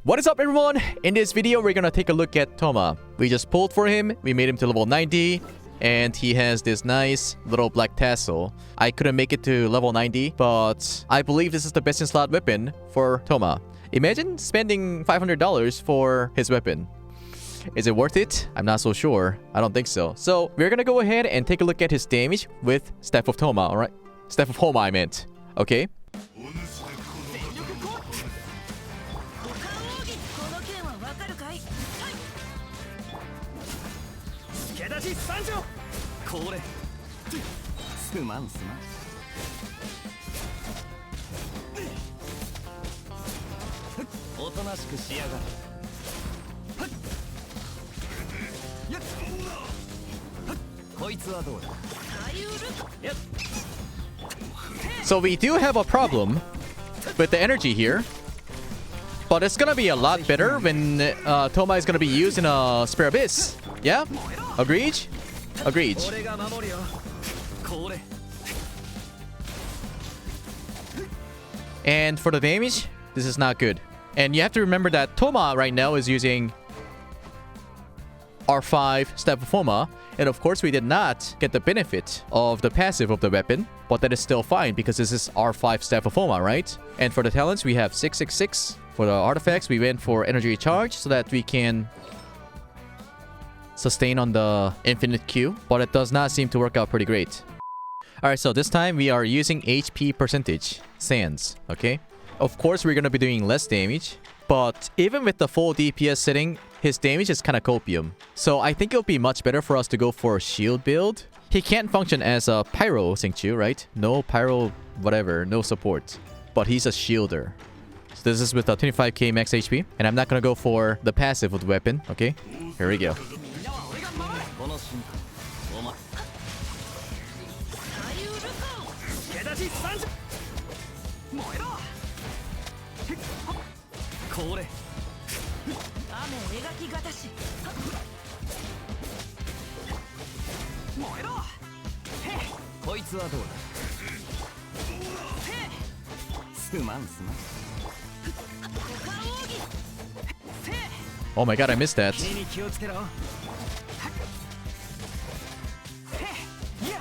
What is up, everyone? In this video, we're gonna take a look at Thoma. We just pulled for him, we made him to level 90, and he has this nice little black tassel. I couldn't make it to level 90, but I believe this is the best in slot weapon for Thoma. Imagine spending $500 for his weapon. Is it worth it? I'm not so sure. I don't think so. So we're gonna go ahead and take a look at his damage with Staff of Thoma, alright? Staff of Homa, I meant. Okay? So we do have a problem with the energy here, but it's gonna be a lot better when Thoma is gonna be used in a Spare Abyss. Yeah? Agreed? Agreed. And for the damage, this is not good. And you have to remember that Thoma right now is using R5 Staff of Homa, and of course we did not get the benefit of the passive of the weapon, but that is still fine because this is R5 Staff of Homa, right? And for the talents, we have 666. For the artifacts, we went for energy recharge so that we can sustain on the infinite Q, but it does not seem to work out pretty great. Alright, so this time we are using HP percentage, Sands, okay? Of course, we're gonna be doing less damage, but even with the full DPS setting, his damage is kind of copium. So I think it'll be much better for us to go for a shield build. He can't function as a pyro Xingqiu, right? No pyro, whatever, no support. But he's a shielder. So this is with a 25k max HP. And I'm not gonna go for the passive of the weapon, okay? Here we go. Oh my god, I missed that.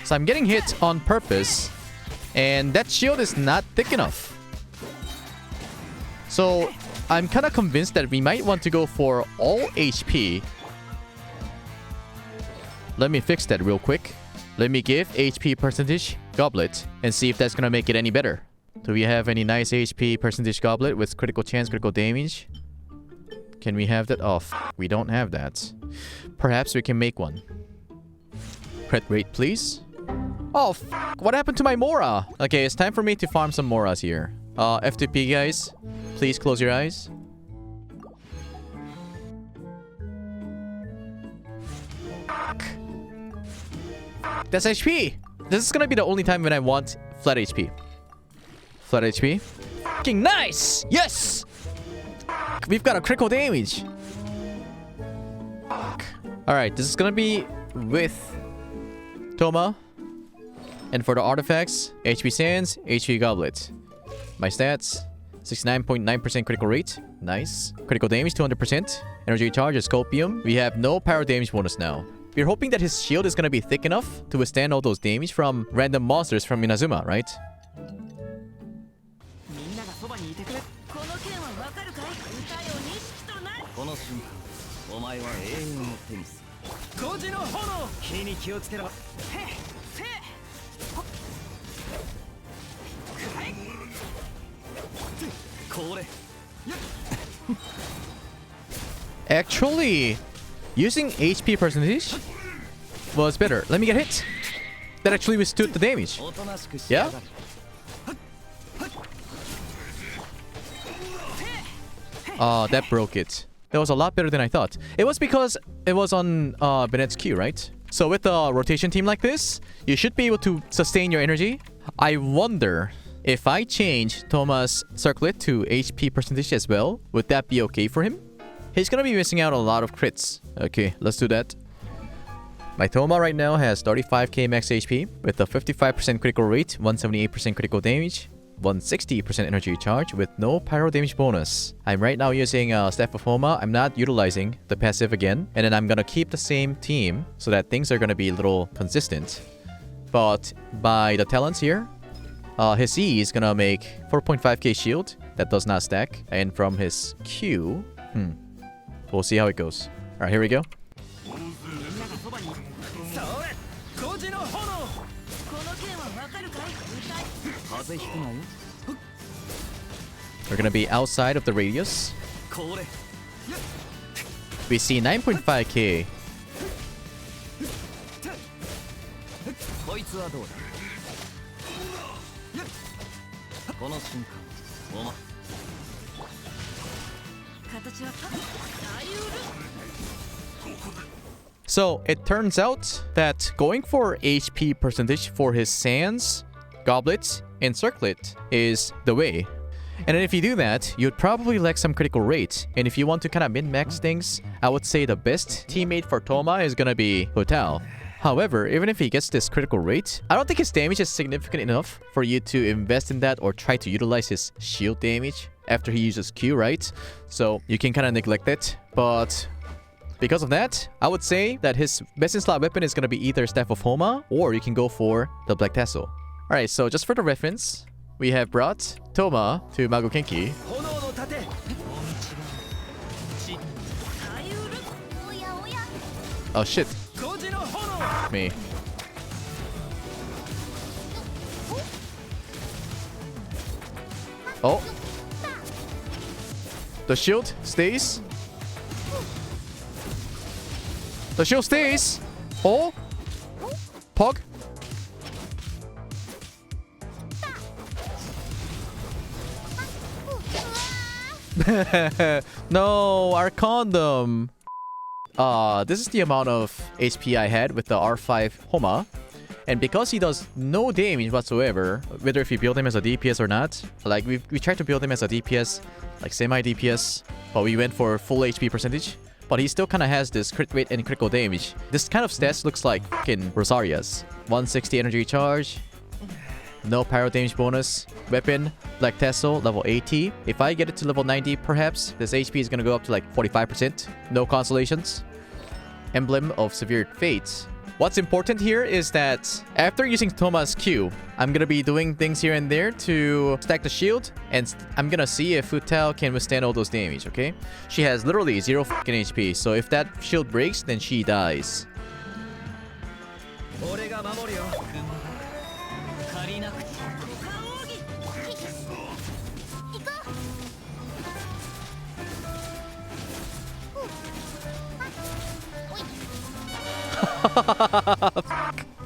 So I'm getting hit on purpose, and that shield is not thick enough. So I'm kind of convinced that we might want to go for all HP. Let me fix that real quick. Let me give HP percentage goblet and see if that's gonna make it any better. Do we have any nice HP percentage goblet with critical chance, critical damage? Can we have that? Oh, we don't have that. Perhaps we can make one. Crit rate, please. Oh, what happened to my mora? Okay, it's time for me to farm some moras here. FTP guys, please close your eyes. That's HP. This is gonna be the only time when I want flat HP. Flat HP. Fucking nice! Yes! We've got a critical damage. Alright, this is gonna be with Thoma. And for the artifacts, HP Sands, HP Goblet. My stats, 69.9% critical rate. Nice. Critical damage, 200%. Energy charge is Scopium. We have no power damage bonus now. We're hoping that his shield is gonna be thick enough to withstand all those damage from random monsters from Inazuma, right? Actually, using HP percentage was better. Let me get hit. That actually withstood the damage. Yeah? Oh, that broke it. That was a lot better than I thought. It was because it was on Bennett's Q, right? So with a rotation team like this, you should be able to sustain your energy. I wonder if I change Thoma's circlet to HP percentage as well, would that be okay for him? He's gonna be missing out on a lot of crits. Okay, let's do that. My Thoma right now has 35k max HP with a 55% critical rate, 178% critical damage. 160% energy charge with no pyro damage bonus. I'm right now using Staff of Homa. I'm not utilizing the passive again. And then I'm gonna keep the same team so that things are gonna be a little consistent. But by the talents here, his E is gonna make 4.5k shield. That does not stack. And from his Q, we'll see how it goes. Alright, here we go. We're gonna be outside of the radius. We see 9.5k. So it turns out that going for HP percentage for his sands, goblets, and circlet is the way. And then if you do that, you'd probably lack some critical rate. And if you want to kind of min-max things, I would say the best teammate for Thoma is gonna be Hu Tao. However, even if he gets this critical rate, I don't think his damage is significant enough for you to invest in that or try to utilize his shield damage after he uses Q, right? So you can kind of neglect it. But because of that, I would say that his best in slot weapon is gonna be either Staff of Homa or you can go for the Black Tassel. Alright, so just for the reference, we have brought Thoma to Magokenki. Oh shit. Me. Oh. The shield stays. The shield stays. Oh. Pog. No, our condom. This is the amount of HP I had with the R5 Homa. And because he does no damage whatsoever, whether if you build him as a DPS or not, like we tried to build him as a DPS, like semi-DPS, but we went for full HP percentage. But he still kind of has this crit rate and critical damage. This kind of stats looks like fucking Rosaria's. 160 energy charge. No pyro damage bonus. Weapon, Black Tassel, level 80. If I get it to level 90, perhaps, this HP is going to go up to like 45%. No Constellations. Emblem of Severe Fates. What's important here is that after using Thoma's Q, I'm going to be doing things here and there to stack the shield. And I'm going to see if Hu Tao can withstand all those damage, okay? She has literally 0 fucking HP. So if that shield breaks, then she dies.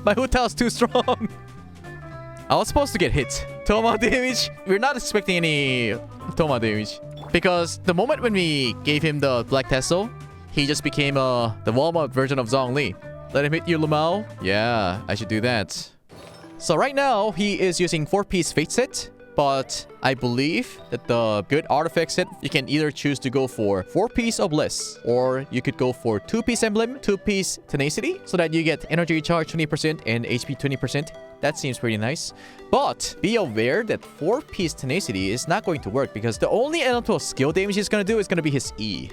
My Hu Tao's too strong. I was supposed to get hit. Thoma damage. We're not expecting any Thoma damage. Because the moment when we gave him the Black Tassel, he just became the Walmart version of Zhongli. Let him hit you, Lumao. Yeah, I should do that. So right now, he is using 4-piece Fate set. But I believe that the good artifact set, you can either choose to go for 4-piece Obelisk, or you could go for 2-piece Emblem, 2-piece Tenacity, so that you get energy charge 20% and HP 20%. That seems pretty nice. But be aware that 4-piece Tenacity is not going to work because the only elemental skill damage he's going to do is going to be his E.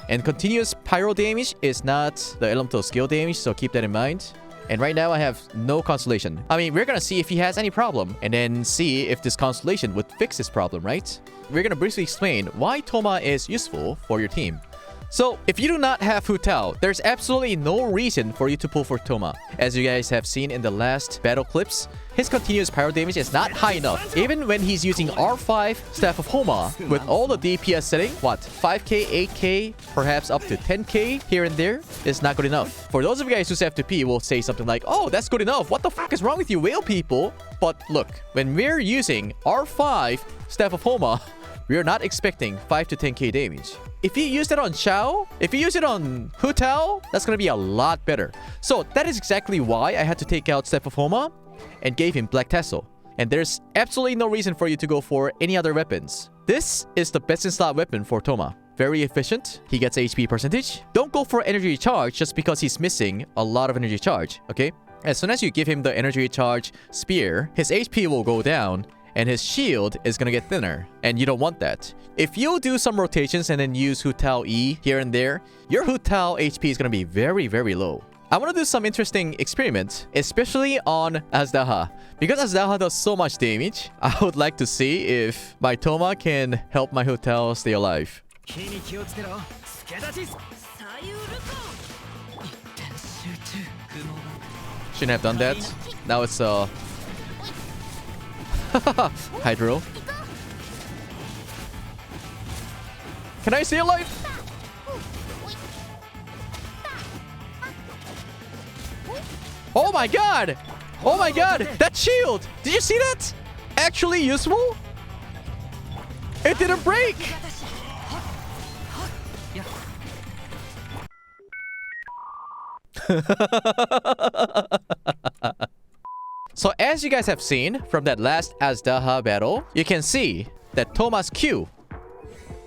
And continuous pyro damage is not the elemental skill damage, so keep that in mind. And right now I have no Constellation. I mean, we're gonna see if he has any problem and then see if this Constellation would fix his problem, right? We're gonna briefly explain why Thoma is useful for your team. So, if you do not have Hu Tao, there's absolutely no reason for you to pull for Thoma. As you guys have seen in the last battle clips, his continuous pyro damage is not high enough. Even when he's using R5 Staff of Homa, with all the DPS setting, what, 5k, 8k, perhaps up to 10k here and there, is not good enough. For those of you guys who say FTP will say something like, oh, that's good enough. What the fuck is wrong with you whale people? But look, when we're using R5 Staff of Homa, we're not expecting 5 to 10k damage. If you use it on Xiao, if you use it on Hu Tao, that's going to be a lot better. So that is exactly why I had to take out Staff of Homa and gave him Black Tassel. And there's absolutely no reason for you to go for any other weapons. This is the best in slot weapon for Thoma. Very efficient. He gets HP percentage. Don't go for energy charge just because he's missing a lot of energy charge, okay? As soon as you give him the energy charge spear, his HP will go down. and his shield is gonna get thinner, and you don't want that. If you do some rotations and then use Hu Tao E here and there, your Hu Tao HP is gonna be very, very low. I want to do some interesting experiments, especially on Azdaha. Because Azdaha does so much damage, I would like to see if my Thoma can help my Hu Tao stay alive. Shouldn't have done that. Now it's Hydro. Can I stay alive? Oh my god! Oh my god! That shield! Did you see that? Actually useful? It didn't break! So as you guys have seen from that last Azdaha battle, you can see that Thoma's Q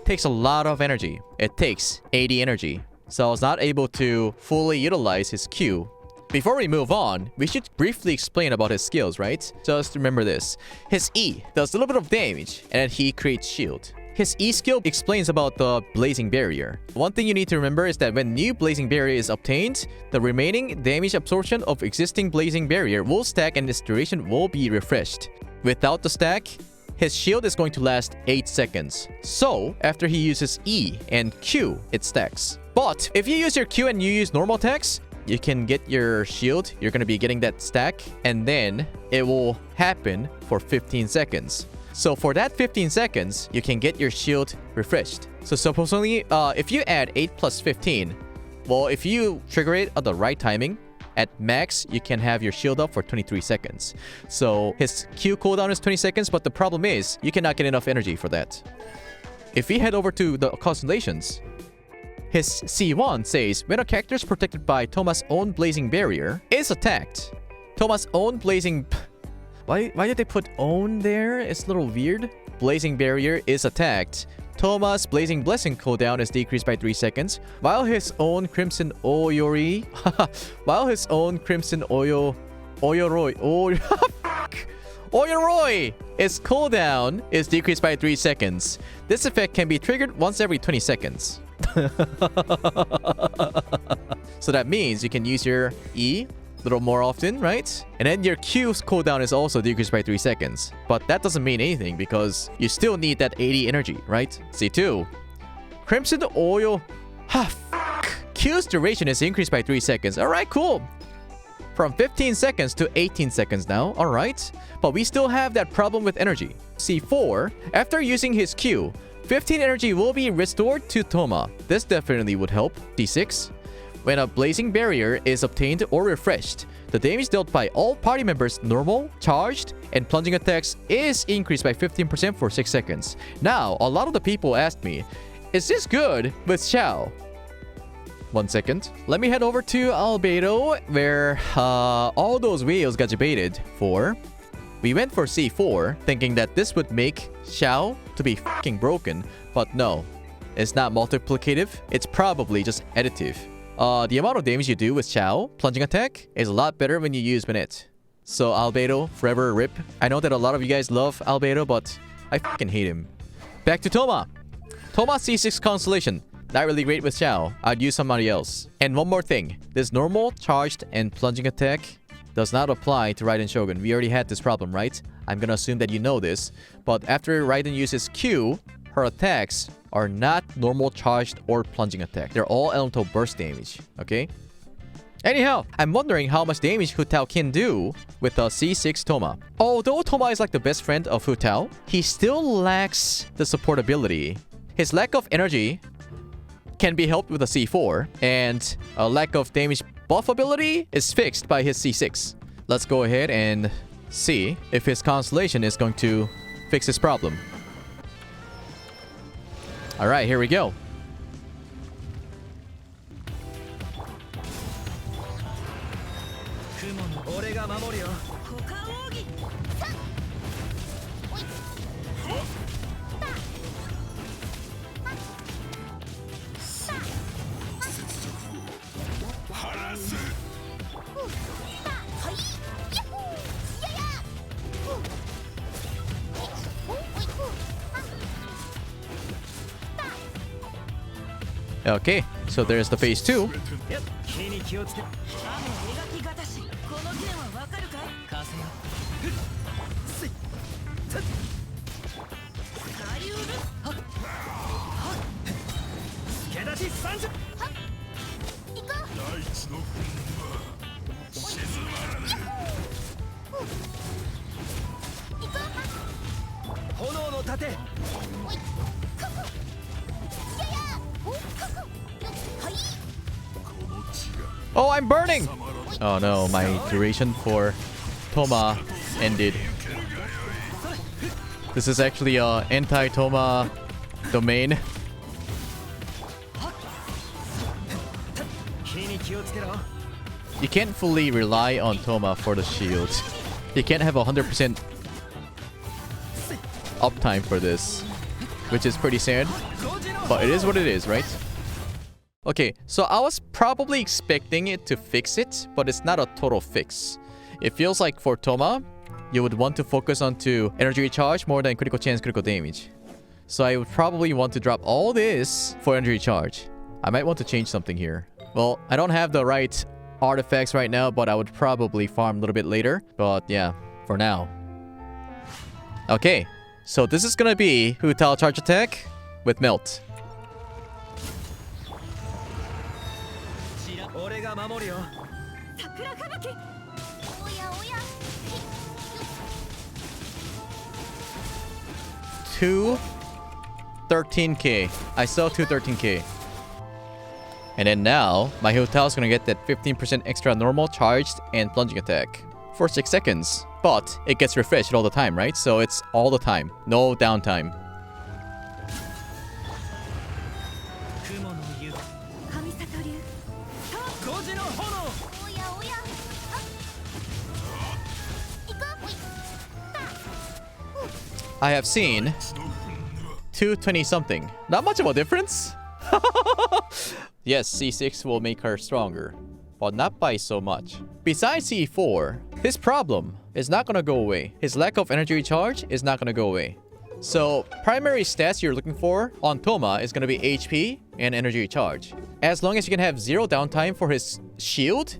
takes a lot of energy. It takes 80 energy. So I was not able to fully utilize his Q. Before we move on, we should briefly explain about his skills, right? Just remember this. His E does a little bit of damage, and then he creates shield. His E skill explains about the Blazing Barrier. One thing you need to remember is that when new Blazing Barrier is obtained, the remaining damage absorption of existing Blazing Barrier will stack and its duration will be refreshed. Without the stack, his shield is going to last 8 seconds. So, after he uses E and Q, it stacks. But if you use your Q and you use normal attacks, you can get your shield. You're going to be getting that stack, and then it will happen for 15 seconds. So for that 15 seconds, you can get your shield refreshed. So supposedly, if you add 8 plus 15, well, if you trigger it at the right timing, at max, you can have your shield up for 23 seconds. So his Q cooldown is 20 seconds, but the problem is, you cannot get enough energy for that. If we head over to the Constellations, his C1 says, when a character is protected by Thoma's own Blazing Barrier is attacked, Thoma's own Blazing... Why did they put own there? It's a little weird. Blazing Barrier is attacked. Thoma's Blazing Blessing cooldown is decreased by 3 seconds, while his own Crimson Oyori... while his own Crimson Oyoroy... Oyoroy! Its cooldown is decreased by 3 seconds. This effect can be triggered once every 20 seconds. So that means you can use your E a little more often, right? And then your Q's cooldown is also decreased by 3 seconds. But that doesn't mean anything because you still need that 80 energy, right? C2. Crimson Oil... Q's duration is increased by 3 seconds. Alright, cool. From 15 seconds to 18 seconds now. Alright. But we still have that problem with energy. C4. After using his Q, 15 energy will be restored to Thoma. This definitely would help. D6. When a Blazing Barrier is obtained or refreshed, the damage dealt by all party members' normal, charged, and plunging attacks is increased by 15% for 6 seconds. Now, a lot of the people asked me, is this good with Xiao? 1 second. Let me head over to Albedo, where all those videos got debated for. We went for C4, thinking that this would make Xiao to be fucking broken, but no. It's not multiplicative, it's probably just additive. The amount of damage you do with Xiao, plunging attack, is a lot better when you use Minute. So Albedo, forever rip. I know that a lot of you guys love Albedo, but I fucking hate him. Back to Thoma. Thoma C6 Constellation. Not really great with Xiao. I'd use somebody else. And one more thing. This normal, charged, and plunging attack does not apply to Raiden Shogun. We already had this problem, right? I'm gonna assume that you know this. But after Raiden uses Q, her attacks are not normal, charged, or plunging attack. They're all elemental burst damage, okay? Anyhow, I'm wondering how much damage Hu Tao can do with a C6 Thoma. Although Thoma is like the best friend of Hu Tao, he still lacks the support ability. His lack of energy can be helped with a C4, and a lack of damage buff ability is fixed by his C6. Let's go ahead and see if his Constellation is going to fix this problem. Alright, here we go. Okay, so there's the phase 2. Oh, I'm burning! Oh no, my duration for Thoma ended. This is actually a anti-Thoma domain. You can't fully rely on Thoma for the shield. You can't have 100% uptime for this, which is pretty sad. But it is what it is, right? Okay, so I was probably expecting it to fix it, but it's not a total fix. It feels like for Thoma, you would want to focus onto energy recharge more than critical chance, critical damage. So I would probably want to drop all this for energy recharge. I might want to change something here. Well, I don't have the right artifacts right now, but I would probably farm a little bit later. But yeah, for now. Okay, so this is gonna be Hu Tao charge attack with melt. Two 13k. I sell 213k. And then now, my Hu Tao is gonna get that 15% extra normal, charged, and plunging attack for 6 seconds. But it gets refreshed all the time, right? So it's all the time. No downtime. I have seen 220 something. Not much of a difference. Yes, C6 will make her stronger, but not by so much. Besides C4, his problem is not gonna go away. His lack of energy recharge is not gonna go away. So primary stats you're looking for on Thoma is gonna be HP and energy recharge. As long as you can have 0 downtime for his shield,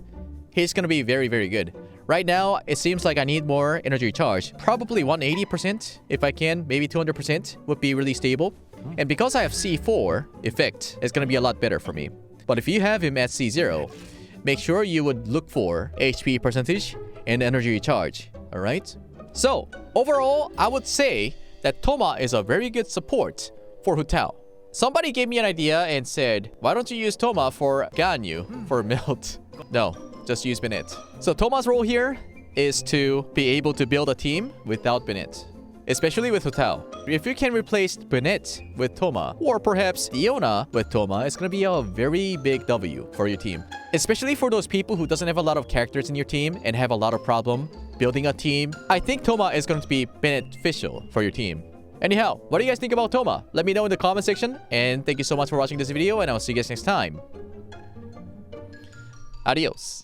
he's gonna be very, very good. Right now, it seems like I need more energy recharge. Probably 180% if I can, maybe 200% would be really stable. And because I have C4 effect, it's gonna be a lot better for me. But if you have him at C0, make sure you would look for HP percentage and energy recharge. Alright? So, overall, I would say that Thoma is a very good support for Hu Tao. Somebody gave me an idea and said, why don't you use Thoma for Ganyu, for melt? No. Just use Bennett. So Thoma's role here is to be able to build a team without Bennett, especially with Hu Tao. If you can replace Bennett with Thoma, or perhaps Iona with Thoma, it's going to be a very big W for your team. Especially for those people who doesn't have a lot of characters in your team and have a lot of problem building a team. I think Thoma is going to be beneficial for your team. Anyhow, what do you guys think about Thoma? Let me know in the comment section. And thank you so much for watching this video, and I'll see you guys next time. Adios.